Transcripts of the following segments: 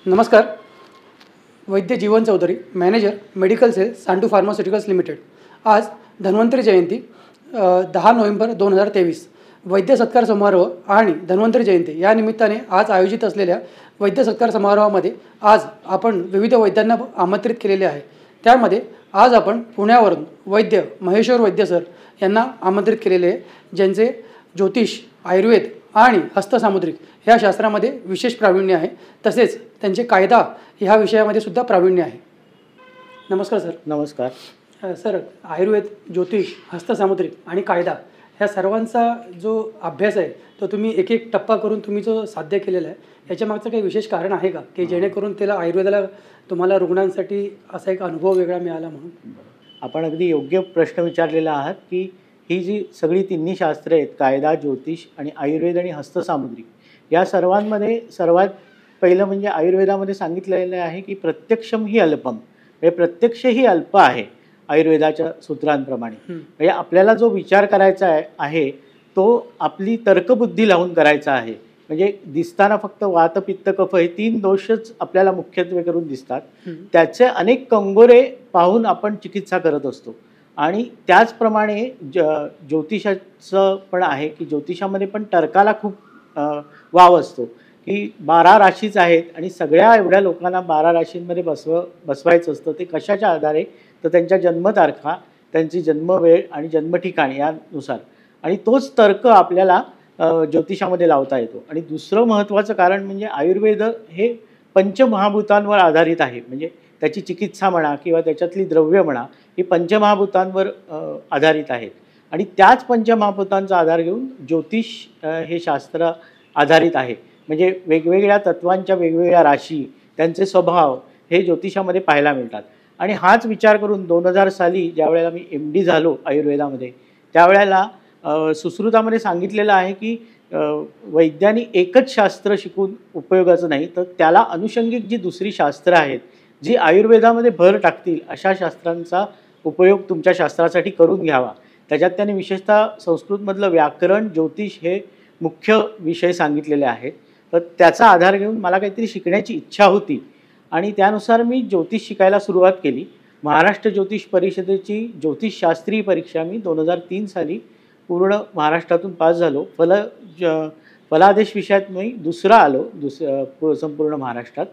नमस्कार. वैद्य Jeevan Chaudhari, manager medical sales Sandu pharmaceuticals limited. आज धन्वंतरी जयंती 10 नोव्हेंबर 2023 वैद्य सत्कार समारोह आणि धन्वंतरी जयंती या निमित्ताने आज आयोजित असलेल्या वैद्य सत्कार समारोहामध्ये आज आपण विविध वैद्यांना आमंत्रित केलेले आहे. त्यामध्ये आज आपण पुण्यावरून वैद्य महेश्वर वैद्य सर यांना आमंत्रित केलेले आहे, ज्यांचे ज्योतिष, आयुर्वेद आणि हस्तसामुद्रिक ह्या शास्त्रामध्ये विशेष प्रावीण्य आहे. तसेच त्यांचे कायदा ह्या विषयामध्ये सुद्धा प्रावीण्य आहे. नमस्कार सर. नमस्कार सर, आयुर्वेद, ज्योतिष, हस्तसामुद्रिक आणि कायदा ह्या सर्वांचा जो अभ्यास आहे तो तुम्ही एक एक टप्पा करून तुम्ही जो साध्य केलेला आहे, याच्या मागचं काही विशेष कारण आहे का, की जेणेकरून त्याला आयुर्वेदाला तुम्हाला रुग्णांसाठी असा एक अनुभव वेगळा मिळाला म्हणून? आपण अगदी योग्य प्रश्न विचारलेला आहात की ही जी सगळी तिन्ही शास्त्रे आहेत, कायदा, ज्योतिष आणि आयुर्वेद आणि हस्तसामुद्रिक, या सर्वांमध्ये सर्वात पहिलं म्हणजे आयुर्वेदामध्ये सांगितलेलं आहे की प्रत्यक्षम ही अल्पम, हे प्रत्यक्ष ही अल्प आहे आयुर्वेदाच्या सूत्रांप्रमाणे. म्हणजे आपल्याला जो विचार करायचा आहे तो आपली तर्कबुद्धी लावून करायचा आहे. म्हणजे दिसताना फक्त वात, पित्त, कफ हे 3 दोषच आपल्याला मुख्यत्वे करून दिसतात. त्याचे अनेक कंगोरे पाहून आपण चिकित्सा करत असतो. आणि त्याचप्रमाणे ज्योतिषाचं पण आहे की ज्योतिषामध्ये पण तर्काला खूप वाव असतो की 12 राशीच आहेत आणि सगळ्या एवढ्या लोकांना 12 राशींमध्ये बसवायचं असतं. ते कशाच्या आधारे? तर त्यांच्या जन्मतारखा, त्यांची जन्मवेळ आणि जन्मठिकाण यानुसार. आणि तोच तर्क आपल्याला ज्योतिषामध्ये लावता येतो. आणि दुसरं महत्त्वाचं कारण म्हणजे आयुर्वेद हे पंचमहाभूतांवर आधारित आहे. म्हणजे त्याची चिकित्सा म्हणा किंवा त्याच्यातली द्रव्य म्हणा ही पंचमहाभूतांवर आधारित आहेत. आणि त्याच पंचमहाभूतांचा आधार घेऊन ज्योतिष हे शास्त्र आधारित आहे. म्हणजे वेगवेगळ्या तत्वांच्या वेगवेगळ्या राशी, त्यांचे स्वभाव हे ज्योतिषामध्ये पाहायला मिळतात. आणि हाच विचार करून 2000 साली ज्यावेळेला मी MD झालो आयुर्वेदामध्ये, त्यावेळेला सुश्रुतामध्ये सांगितलेलं आहे की वैद्यांनी एकच शास्त्र शिकून उपयोगाचं नाही, तर त्याला अनुषंगिक जी दुसरी शास्त्र आहेत जी आयुर्वेदामध्ये भर टाकतील अशा शास्त्रांचा उपयोग तुमच्या शास्त्रासाठी करून घ्यावा. त्याच्यात त्याने विशेषतः संस्कृतमधलं व्याकरण, ज्योतिष हे मुख्य विषय सांगितलेले आहेत. तर त्याचा आधार घेऊन मला काहीतरी शिकण्याची इच्छा होती आणि त्यानुसार मी ज्योतिष शिकायला सुरुवात केली. महाराष्ट्र ज्योतिष परिषदेची ज्योतिषशास्त्रीय परीक्षा मी 2003 साली पूर्ण महाराष्ट्रातून पास झालो. फलादेश विषयात मी दुसरा आलो संपूर्ण महाराष्ट्रात.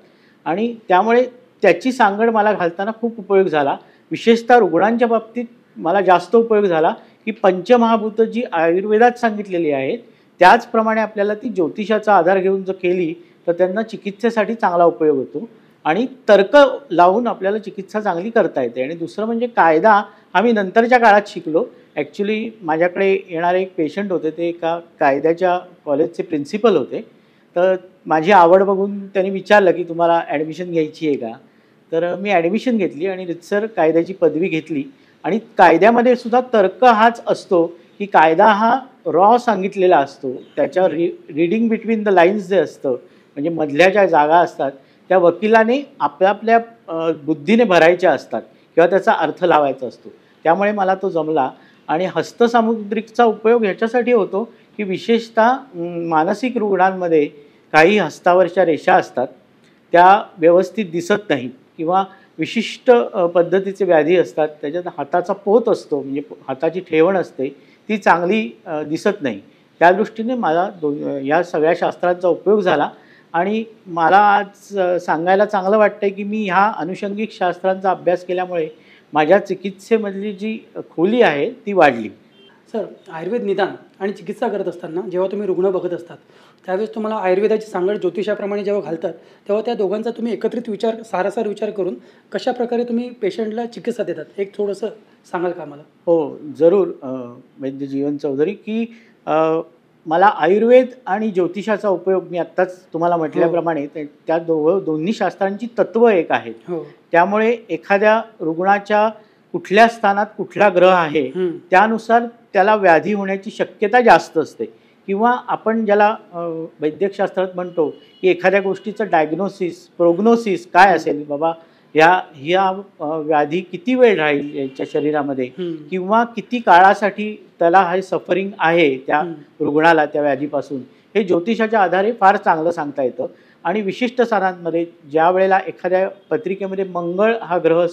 आणि त्यामुळे त्याची सांगड मला घालताना खूप उपयोग झाला. विशेषतः रुग्णांच्या बाबतीत मला जास्त उपयोग झाला की पंचमहाभूतं जी आयुर्वेदात सांगितलेली आहेत त्याचप्रमाणे आपल्याला ती ज्योतिषाचा आधार घेऊन जर केली तर त्यांना चिकित्सेसाठी चांगला उपयोग होतो आणि तर्क लावून आपल्याला चिकित्सा चांगली करता येते. आणि दुसरं म्हणजे कायदा हा मी नंतरच्या काळात शिकलो. ॲक्च्युली माझ्याकडे येणारे एक पेशंट होते, ते एका कायद्याच्या कॉलेजचे प्रिन्सिपल होते. तर माझी आवड बघून त्यांनी विचारलं की तुम्हाला ॲडमिशन घ्यायची आहे का? तर मी ॲडमिशन घेतली आणि रितसर कायद्याची पदवी घेतली. आणि कायद्यामध्ये सुद्धा तर्क हाच असतो की कायदा हा रॉ सांगितलेला असतो. त्याच्या रीडिंग बिटवीन द लाईन्स जे असतं, म्हणजे मधल्या ज्या जागा असतात त्या वकिलाने आपल्या बुद्धीने भरायच्या असतात किंवा त्याचा अर्थ लावायचा असतो. त्यामुळे मला तो जमला. आणि हस्तसामुद्रिकचा उपयोग ह्याच्यासाठी होतो की विशेषतः मानसिक रुग्णांमध्ये काही हस्तावरच्या रेषा असतात, त्या व्यवस्थित दिसत नाहीत किंवा विशिष्ट पद्धतीचे व्याधी असतात, त्याच्यात हाताचा पोत असतो, म्हणजे हाताची ठेवण असते, ती चांगली दिसत नाही. त्या दृष्टीने मला या सगळ्या शास्त्रांचा उपयोग झाला. आणि मला आज सांगायला चांगलं वाटतं की मी ह्या अनुषंगिक शास्त्रांचा अभ्यास केल्यामुळे माझ्या चिकित्सेमधली जी खोली आहे ती वाढली. सर, आयुर्वेद निदान आणि चिकित्सा करत असताना जेव्हा तुम्ही रुग्ण बघत असतात त्यावेळेस तुम्हाला आयुर्वेदाची सांगड ज्योतिषाप्रमाणे जेव्हा घालतात तेव्हा त्या दोघांचा तुम्ही एकत्रित विचार, सारासार विचार करून कशा प्रकारे तुम्ही पेशंटला चिकित्सा देतात, एक थोडंसं सांगाल का मला? हो, जरूर वैद्य जीवन चौधरी. की मला आयुर्वेद आणि ज्योतिषाचा उपयोग मी आत्ताच तुम्हाला म्हटल्याप्रमाणे त्या दोन्ही शास्त्रांची तत्व एक आहेत. त्यामुळे एखाद्या रुग्णाच्या कुठल्या स्थानात कुठला ग्रह आहे त्यानुसार त्याला व्याधी होण्याची शक्यता जास्त असते. किंवा आपण ज्याला वैद्यकशास्त्रात म्हणतो की एखाद्या गोष्टीचं डायग्नोसिस, प्रोग्नोसिस काय असेल, बाबा ह्या व्याधी किती वेळ राहील याच्या शरीरामध्ये किंवा किती काळासाठी त्याला हे सफरिंग आहे त्या रुग्णाला त्या व्याधीपासून, हे ज्योतिषाच्या आधारे फार चांगलं सांगता येतं. आणि विशिष्ट स्थानांमध्ये ज्या वेळेला एखाद्या पत्रिकेमध्ये मंगळ हा ग्रह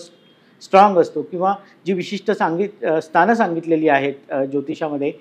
स्ट्रॉंग असतो किंवा जी विशिष्ट स्थानं सांगितलेली आहेत ज्योतिषामध्ये,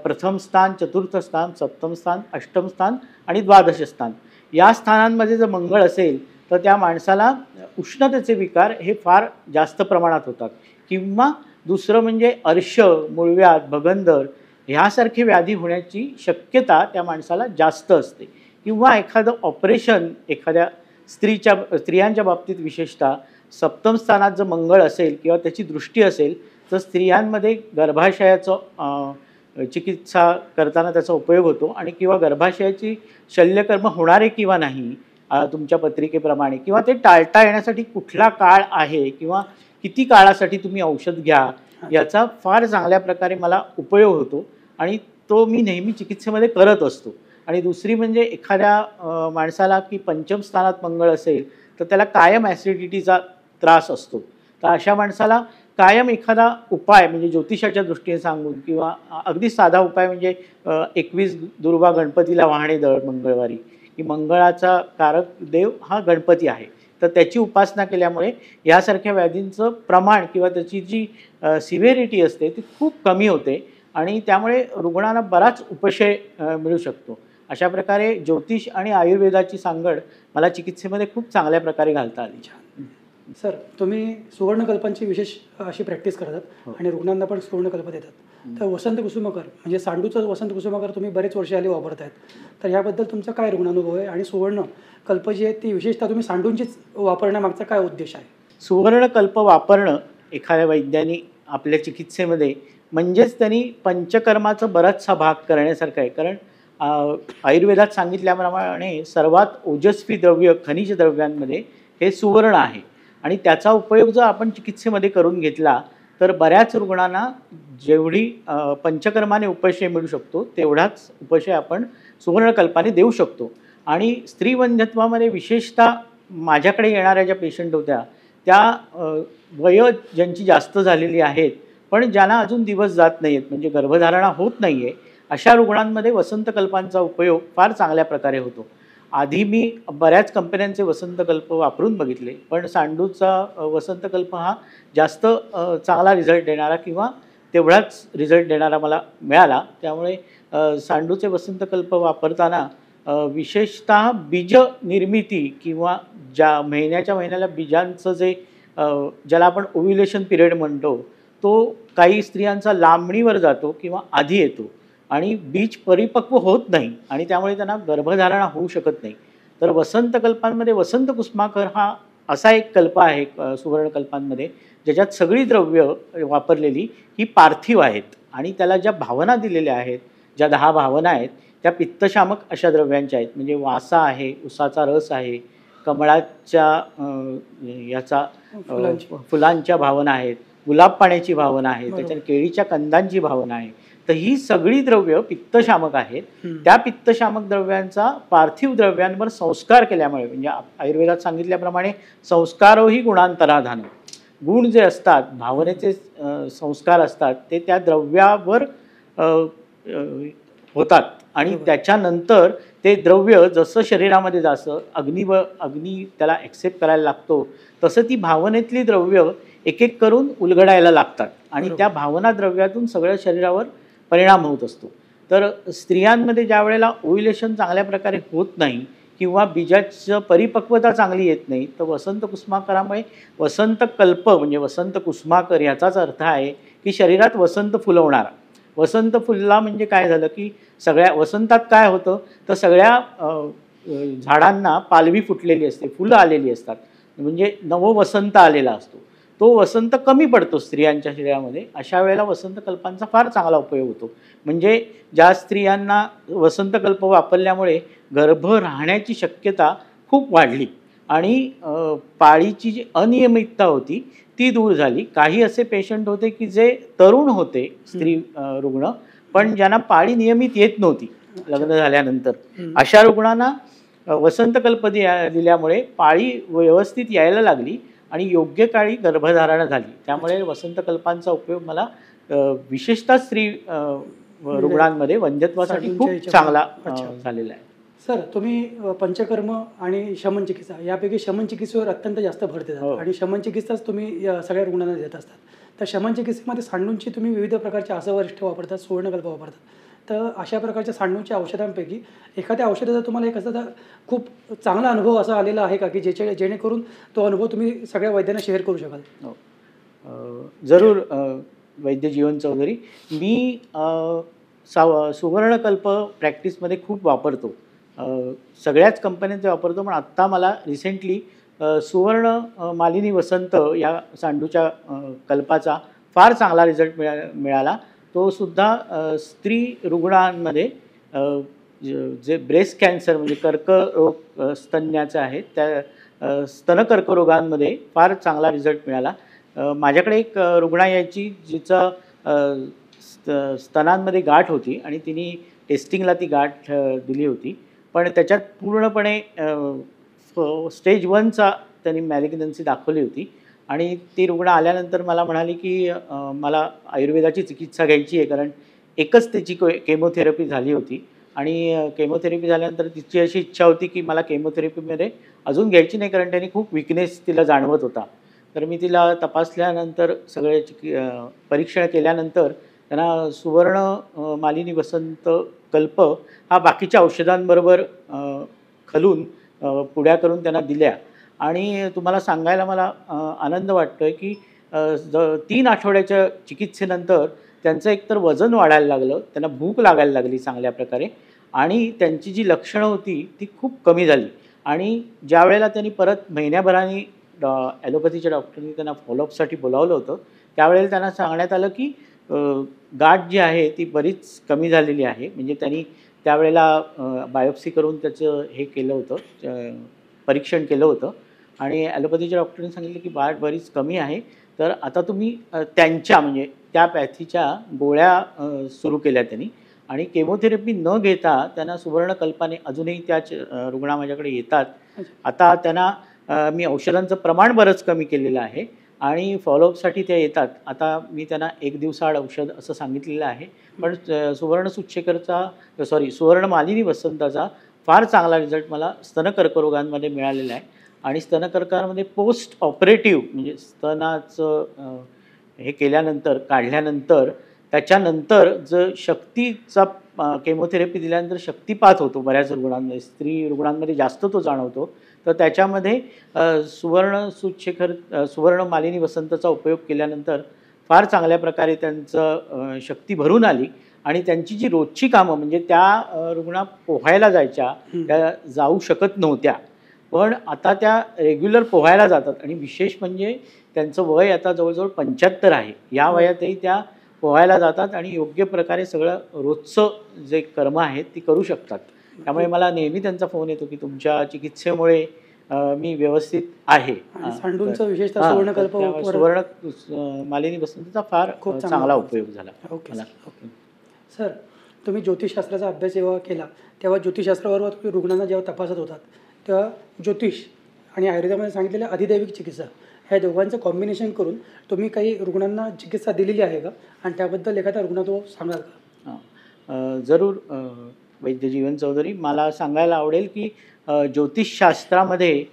प्रथम स्थान, चतुर्थ स्थान, सप्तम स्थान, अष्टम स्थान आणि द्वादश स्थान, या स्थानांमध्ये जर मंगळ असेल तर त्या माणसाला उष्णतेचे विकार हे फार जास्त प्रमाणात होतात. किंवा दुसरं म्हणजे अर्श, मूळव्याध, भगंदर ह्यासारखे व्याधी होण्याची शक्यता त्या माणसाला जास्त असते. किंवा एखादं ऑपरेशन एखाद्या स्त्रियांच्या बाबतीत विशेषतः सप्तम स्थानात जर मंगळ असेल किंवा त्याची दृष्टी असेल तर स्त्रियांमध्ये गर्भाशयाचं चिकित्सा करताना त्याचा उपयोग होतो. आणि किंवा गर्भाशयाची शल्यकर्म होणारे किंवा नाही तुमच्या पत्रिकेप्रमाणे, किंवा ते टाळता येण्यासाठी कुठला काळ आहे किंवा किती काळासाठी तुम्ही औषध घ्या, याचा फार चांगल्या प्रकारे मला उपयोग होतो आणि तो मी नेहमी चिकित्सेमध्ये करत असतो. आणि दुसरी म्हणजे एखाद्या माणसाला की पंचम स्थानात मंगळ असेल तर त्याला कायम ॲसिडिटीचा त्रास असतो. तर अशा माणसाला कायम एखादा उपाय म्हणजे ज्योतिषाच्या दृष्टीने सांगून किंवा अगदी साधा उपाय म्हणजे 21 दुर्वा गणपतीला वाहणे दळ मंगळवारी, की मंगळाचा कारक देव हा गणपती आहे, तर त्याची उपासना केल्यामुळे यासारख्या व्याधींचं प्रमाण किंवा त्याची जी सिव्हिरिटी असते ती खूप कमी होते आणि त्यामुळे रुग्णांना बराच उपशय मिळू शकतो. अशा प्रकारे ज्योतिष आणि आयुर्वेदाची सांगड मला चिकित्सेमध्ये खूप चांगल्या प्रकारे घालता आली. सर, तुम्ही सुवर्णकल्पांची विशेष अशी प्रॅक्टिस करतात आणि रुग्णांना पण सुवर्णकल्प देतात. तर वसंत कुसुमाकर म्हणजे सांडूचं वसंत कुसुमाकर तुम्ही बरेच वर्ष आली वापरत आहेत, तर याबद्दल तुमचा काय रुग्णानुभव आहे आणि सुवर्णकल्प जी आहेत ती विशेषतः तुम्ही सांडूंचीच वापरण्यामागचा काय उद्देश आहे? सुवर्णकल्प वापरणं एखाद्या वैद्याने आपल्या चिकित्सेमध्ये म्हणजेच त्यांनी पंचकर्माचा बराचसा भाग करण्यासारखं आहे. कारण आयुर्वेदात सांगितल्याप्रमाणे सर्वात ओजस्वी द्रव्य खनिज द्रव्यांमध्ये हे सुवर्ण आहे आणि त्याचा उपयोग जर आपण चिकित्सेमध्ये करून घेतला तर बऱ्याच रुग्णांना जेवढी पंचकर्माने उपशय मिळू शकतो तेवढाच उपशय आपण सुवर्णकल्पाने देऊ शकतो. आणि स्त्रीवंध्यत्वामध्ये विशेषतः माझ्याकडे येणाऱ्या ज्या पेशंट होत्या त्या वय ज्यांची जास्त झालेली आहेत पण ज्यांना अजून दिवस जात नाही आहेत म्हणजे गर्भधारणा होत नाही आहे, अशा रुग्णांमध्ये वसंतकल्पांचा उपयोग फार चांगल्या प्रकारे होतो. आधी मी बऱ्याच कंपन्यांचे वसंतकल्प वापरून बघितले पण सांडूचा वसंतकल्प हा जास्त चांगला रिझल्ट देणारा किंवा तेवढाच रिझल्ट देणारा मला मिळाला. त्यामुळे सांडूचे वसंतकल्प वापरताना विशेषतः बीज निर्मिती किंवा ज्या महिन्याच्या महिन्याला बीजांचं जे ज्याला आपण ओव्ह्युलेशन पिरियड म्हणतो तो काही स्त्रियांचा लांबणीवर जातो किंवा आधी येतो आणि बीज परिपक्व होत नाही आणि त्यामुळे त्यांना गर्भधारणा होऊ शकत नाही. तर वसंतकल्पांमध्ये वसंत कुसुमाकर हा असा एक कल्प आहे सुवर्णकल्पांमध्ये ज्याच्यात सगळी द्रव्य वापरलेली ही पार्थिव आहेत आणि त्याला ज्या भावना दिलेल्या आहेत, ज्या 10 भावना आहेत त्या पित्तशामक अशा द्रव्यांच्या आहेत. म्हणजे वासा आहे, उसाचा रस आहे, कमळाच्या याचा फुलांच्या भावना आहेत, गुलाब पाण्याची भावना आहे, त्याच्यात केळीच्या कंदांची भावना आहे. तर ही सगळी द्रव्य पित्तशामक आहेत. त्या पित्तशामक द्रव्यांचा पार्थिव द्रव्यांवर संस्कार केल्यामुळे म्हणजे आयुर्वेदात सांगितल्याप्रमाणे संस्कारोही गुणांतराधान, गुण जे असतात भावनेचे संस्कार असतात ते त्या द्रव्यावर होतात आणि त्याच्यानंतर ते द्रव्य जसं शरीरामध्ये जातं अग्नी त्याला ॲक्सेप्ट करायला लागतो तसं ती भावनेतली द्रव्य एक एक करून उलगडायला लागतात आणि त्या भावना द्रव्यातून सगळ्या शरीरावर परिणाम होत असतो. तर स्त्रियांमध्ये ज्या वेळेला ओव्ह्युलेशन चांगल्या प्रकारे होत नाही किंवा बीजाचं परिपक्वता चांगली येत नाही तर वसंत कुसुमाकरामुळे वसंतकल्प म्हणजे वसंत कुसुमाकर याचाच अर्थ आहे की शरीरात वसंत फुलवणारा. वसंत फुलला म्हणजे काय झालं की सगळ्या वसंतात काय होतं तर सगळ्या झाडांना पालवी फुटलेली असते, फुलं आलेली असतात म्हणजे नववसंत आलेला असतो. तो वसंत कमी पडतो स्त्रियांच्या शरीरामध्ये. अशा वेळेला वसंतकल्पांचा फार चांगला उपयोग होतो. म्हणजे ज्या स्त्रियांना वसंतकल्प वापरल्यामुळे गर्भ राहण्याची शक्यता खूप वाढली आणि पाळीची जी अनियमितता होती ती दूर झाली. काही असे पेशंट होते की जे तरुण होते स्त्री रुग्ण पण ज्यांना पाळी नियमित येत नव्हती लग्न झाल्यानंतर, अशा रुग्णांना वसंतकल्प दिल्यामुळे पाळी व्यवस्थित यायला लागली आणि योग्य काळी गर्भधारणा झाली. त्यामुळे वसंतकल्पांचा उपयोग मला विशेषतः स्त्री रुग्णांमध्ये वंध्यत्वासाठी खूप चांगला झालेला आहे. सर तुम्ही पंचकर्म आणि शमन चिकित्सा यापैकी शमन चिकित्सेवर अत्यंत जास्त भर हो. देतात आणि शमन चिकित्साच तुम्ही सगळ्या रुग्णांना देत असतात. तर शमन चिकित्सेमध्ये सांडूंची तुम्ही विविध प्रकारचे आसवरिष्ठ वापरतात, सुवर्णकल्प वापरतात. तर अशा प्रकारच्या सांडूंच्या औषधांपैकी एखाद्या औषधाचा तुम्हाला एक असा खूप चांगला अनुभव असा आलेला आहे का की जेणेकरून तो अनुभव तुम्ही सगळ्या वैद्यांना शेअर करू शकाल? हो. जरूर वैद्य जीवन चौधरी, मी सुवर्णकल्प प्रॅक्टिसमध्ये खूप वापरतो. सगळ्याच कंपन्यांचे वापरतो, पण आत्ता मला रिसेंटली सुवर्ण मालिनी वसंत या सांडूच्या कल्पाचा फार चांगला रिझल्ट मिळाला. तो सुद्धा स्त्री रुग्णांमध्ये जे ब्रेस्ट कॅन्सर म्हणजे कर्करोग स्तन्याचे आहेत त्या स्तन कर्करोगांमध्ये फार चांगला रिझल्ट मिळाला. माझ्याकडे एक रुग्णा यायची जिचं स्तनांमध्ये गाठ होती आणि तिने टेस्टिंगला ती गाठ दिली होती, पण त्याच्यात पूर्णपणे स्टेज 1चा त्यांनी मॅलिग्नन्सी दाखवली होती. आणि ती रुग्ण आल्यानंतर मला म्हणाली की मला आयुर्वेदाची चिकित्सा घ्यायची आहे, कारण एकच त्याची केमोथेरपी झाली होती आणि केमोथेरपी झाल्यानंतर तिची अशी इच्छा होती की मला केमोथेरपीमध्ये अजून घ्यायची नाही, कारण त्यांनी खूप विकनेस तिला जाणवत होता. तर मी तिला तपासल्यानंतर सगळे परीक्षण केल्यानंतर त्यांना सुवर्ण मालिनी वसंत कल्प हा बाकीच्या औषधांबरोबर खलून पुड्या करून त्यांना दिल्या. आणि तुम्हाला सांगायला मला आनंद वाटतोय की 3 आठवड्याच्या चिकित्सेनंतर त्यांचं एकतर वजन वाढायला लागलं, त्यांना भूक लागायला लागली चांगल्या प्रकारे आणि त्यांची जी लक्षणं होती ती खूप कमी झाली. आणि ज्या वेळेला त्यांनी परत महिन्याभराने ॲलोपॅथीच्या डॉक्टरनी त्यांना फॉलोअपसाठी बोलावलं होतं, त्यावेळेला त्यांना सांगण्यात आलं की गाठ जी आहे ती बरीच कमी झालेली आहे. म्हणजे त्यांनी त्यावेळेला बायोप्सी करून त्याचं हे केलं होतं, परीक्षण केलं होतं आणि ॲलोपॅथीच्या डॉक्टरने सांगितलं की गाठ बरीच कमी आहे. तर आता तुम्ही त्यांच्या म्हणजे त्या पॅथीच्या गोळ्या सुरू केल्या त्यांनी आणि केमोथेरपी न घेता त्यांना सुवर्णकल्पाने अजूनही त्याच रुग्णा माझ्याकडे येतात. आता त्यांना मी औषधांचं प्रमाण बरंच कमी केलेलं आहे आणि फॉलोअपसाठी ते येतात. आता मी त्यांना 1 दिवसाआड औषध असं सांगितलेलं आहे, पण सुवर्ण मालिनी वसंताचा फार चांगला रिझल्ट मला स्तन कर्करोगांमध्ये मिळालेला आहे. आणि स्तन कर्करोगामध्ये पोस्ट ऑपरेटिव्ह म्हणजे स्तनाचं हे केल्यानंतर काढल्यानंतर त्याच्यानंतर जर शक्तीचा केमोथेरपी दिल्यानंतर शक्तिपात होतो बऱ्याच रुग्णांमध्ये, स्त्री रुग्णांमध्ये जास्त तो जाणवतो. तर त्याच्यामध्ये सुवर्ण मालिनी वसंतचा उपयोग केल्यानंतर फार चांगल्या प्रकारे त्यांचं शक्ती भरून आली आणि त्यांची जी रोजची कामं म्हणजे त्या रुग्णा पोहायला जायच्या, त्या जाऊ शकत नव्हत्या, पण आता त्या रेग्युलर पोहायला जातात. आणि विशेष म्हणजे त्यांचं वय आता जवळजवळ 75 आहे. या वयातही त्या पोहायला जातात आणि योग्य प्रकारे सगळं रोजचं जे कर्म आहेत ती करू शकतात. त्यामुळे मला नेहमी त्यांचा फोन येतो की तुमच्या चिकित्सेमुळे मी व्यवस्थित आहे. सांडूंचा विशेषतः सुवर्णकल्प सुवर्ण मालिनी वसंतचा फार खूप चांगला उपयोग झाला. ओके सर, तुम्ही ज्योतिषशास्त्राचा अभ्यास जेव्हा केला तेव्हा ज्योतिषशास्त्राबरोबर तुम्ही रुग्णांना जेव्हा तपासत होतात तेव्हा ज्योतिष आणि आयुर्वेदामध्ये सांगितलेल्या अधिदैविक चिकित्सा ह्या दोघांचं कॉम्बिनेशन करून तुम्ही काही रुग्णांना चिकित्सा दिलेली आहे का आणि त्याबद्दल एखादा रुग्ण तो सांगाल का? जरूर वैद्य जीवन चौधरी, मला सांगायला आवडेल की ज्योतिषशास्त्रामध्ये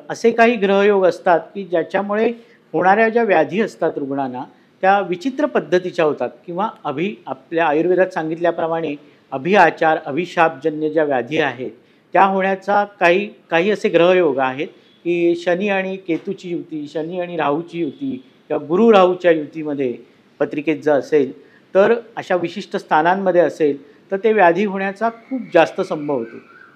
असे काही ग्रहयोग असतात की ज्याच्यामुळे होणाऱ्या ज्या व्याधी असतात रुग्णांना त्या विचित्र पद्धतीच्या होतात किंवा आपल्या आयुर्वेदात सांगितल्याप्रमाणे अभिआचार अभिशापजन्य ज्या व्याधी आहेत त्या होण्याचा काही असे ग्रहयोग आहेत की शनी आणि केतूची युती, शनी आणि राहूची युती किंवा गुरु राहूच्या युतीमध्ये पत्रिकेत जर असेल तर अशा विशिष्ट स्थानांमध्ये असेल तर ते व्याधी होण्याचा खूप जास्त संभव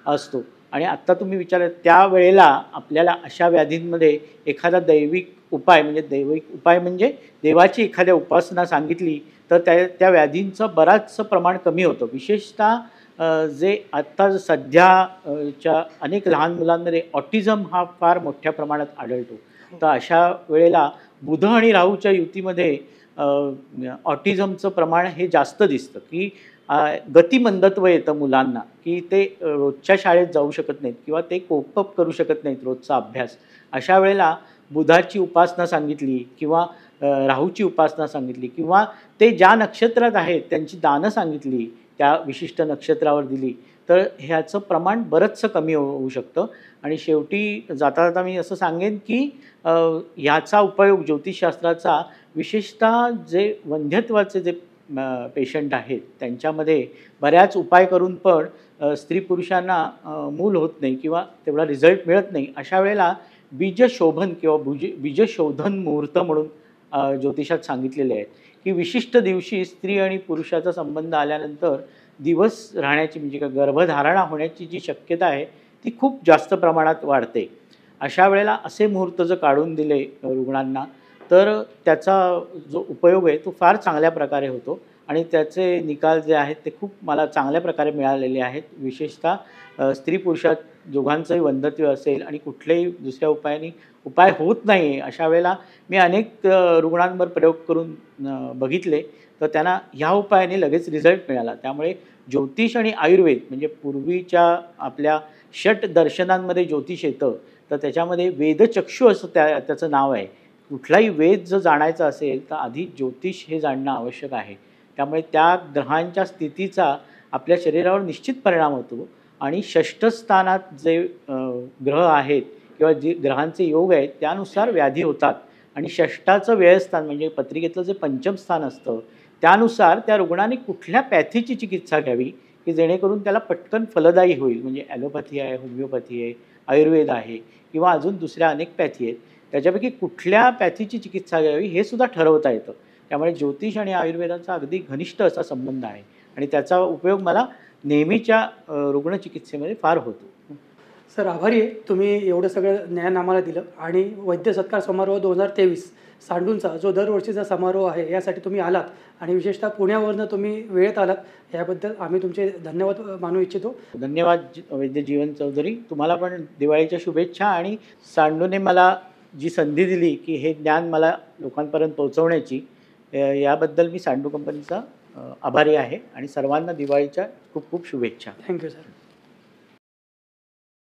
असतो. आणि आत्ता तुम्ही विचारत त्यावेळेला आपल्याला अशा व्याधींमध्ये एखादा दैविक उपाय म्हणजे देवाची एखाद्या उपासना सांगितली तर त्या व्याधींचं बराचसं प्रमाण कमी होतं. विशेषतः जे आत्ता सध्याच्या अनेक लहान मुलांमध्ये ऑटिझम हा फार मोठ्या प्रमाणात आढळतो. तर अशा वेळेला बुध आणि राहूच्या युतीमध्ये ऑटिझमचं प्रमाण हे जास्त दिसतं की गतिमंदत्व येतं मुलांना की ते रोजच्या शाळेत जाऊ शकत नाहीत किंवा ते कोप करू शकत नाहीत रोजचा अभ्यास. अशा वेळेला बुधाची उपासना सांगितली किंवा राहूची उपासना सांगितली किंवा ते ज्या नक्षत्रात आहेत त्यांची दानं सांगितली, त्या विशिष्ट नक्षत्रावर दिली तर ह्याचं प्रमाण बरंचसं कमी होऊ शकतं. आणि शेवटी जाता जाता मी असं सांगेन की ह्याचा उपयोग ज्योतिषशास्त्राचा विशेषतः जे वंध्यत्वाचे जे पेशंट आहेत त्यांच्यामध्ये बऱ्याच उपाय करून पण स्त्री पुरुषांना मूल होत नाही किंवा तेवढा रिझल्ट मिळत नाही, अशा वेळेला बीजशोभन किंवा बीजशोधन मुहूर्त म्हणून ज्योतिषात सांगितलेले आहेत की विशिष्ट दिवशी स्त्री आणि पुरुषाचा संबंध आल्यानंतर दिवस राहण्याची म्हणजे का गर्भधारणा होण्याची जी शक्यता आहे ती खूप जास्त प्रमाणात वाढते. अशा वेळेला असे मुहूर्त जर काढून दिले रुग्णांना तर त्याचा जो उपयोग आहे तो फार चांगल्या प्रकारे होतो आणि त्याचे निकाल जे आहेत ते खूप मला चांगल्या प्रकारे मिळालेले आहेत. विशेषतः स्त्री पुरुषात दोघांचंही वंध्यत्व असेल आणि कुठल्याही दुसऱ्या उपायाने उपाय होत नाही अशा वेळेला मी अनेक रुग्णांवर प्रयोग करून बघितले तर त्यांना ह्या उपायाने लगेच रिझल्ट मिळाला. त्यामुळे ज्योतिष आणि आयुर्वेद म्हणजे पूर्वीच्या आपल्या षट दर्शनांमध्ये ज्योतिष येतं तर त्याच्यामध्ये वेदचक्षु असं त्याचं नाव आहे. कुठलाही वेद जर जाणायचा असेल तर आधी ज्योतिष हे जाणणं आवश्यक आहे. त्यामुळे त्या ग्रहांच्या स्थितीचा आपल्या शरीरावर निश्चित परिणाम होतो आणि षष्ठ स्थानात जे ग्रह आहेत किंवा जे ग्रहांचे योग आहेत त्यानुसार व्याधी होतात आणि षष्ठाचं व्ययस्थान म्हणजे पत्रिकेतलं जे पंचम स्थान असतं त्यानुसार त्या रुग्णाने कुठल्या पॅथीची चिकित्सा घ्यावी की जेणेकरून त्याला पटकन फलदायी होईल. म्हणजे ॲलोपॅथी आहे, होमिओपॅथी आहे, आयुर्वेद आहे किंवा अजून दुसऱ्या अनेक पॅथी आहेत. त्याच्यापैकी कुठल्या पॅथीची चिकित्सा घ्यावी हे सुद्धा ठरवता येतं. त्यामुळे ज्योतिष आणि आयुर्वेदाचा अगदी घनिष्ठ असा संबंध आहे आणि त्याचा उपयोग मला नेहमीच्या रुग्णचिकित्सेमध्ये फार होतो. सर आभारी आहे, तुम्ही एवढं सगळं ज्ञान आम्हाला दिलं आणि वैद्य सत्कार समारोह 2023 सांडूंचा जो दरवर्षीचा समारोह आहे यासाठी तुम्ही आलात आणि विशेषतः पुण्यावरनं तुम्ही वेळेत आलात याबद्दल आम्ही तुमचे धन्यवाद मानू इच्छितो. धन्यवाद वैद्य जीवन चौधरी. तुम्हाला पण दिवाळीच्या शुभेच्छा आणि सांडूने मला जी संधी दिली की हे ज्ञान मला लोकांपर्यंत पोहोचवण्याची याबद्दल मी सांडू कंपनीचा आभारी आहे आणि सर्वांना दिवाळीच्या खूप खूप शुभेच्छा. Thank you sir.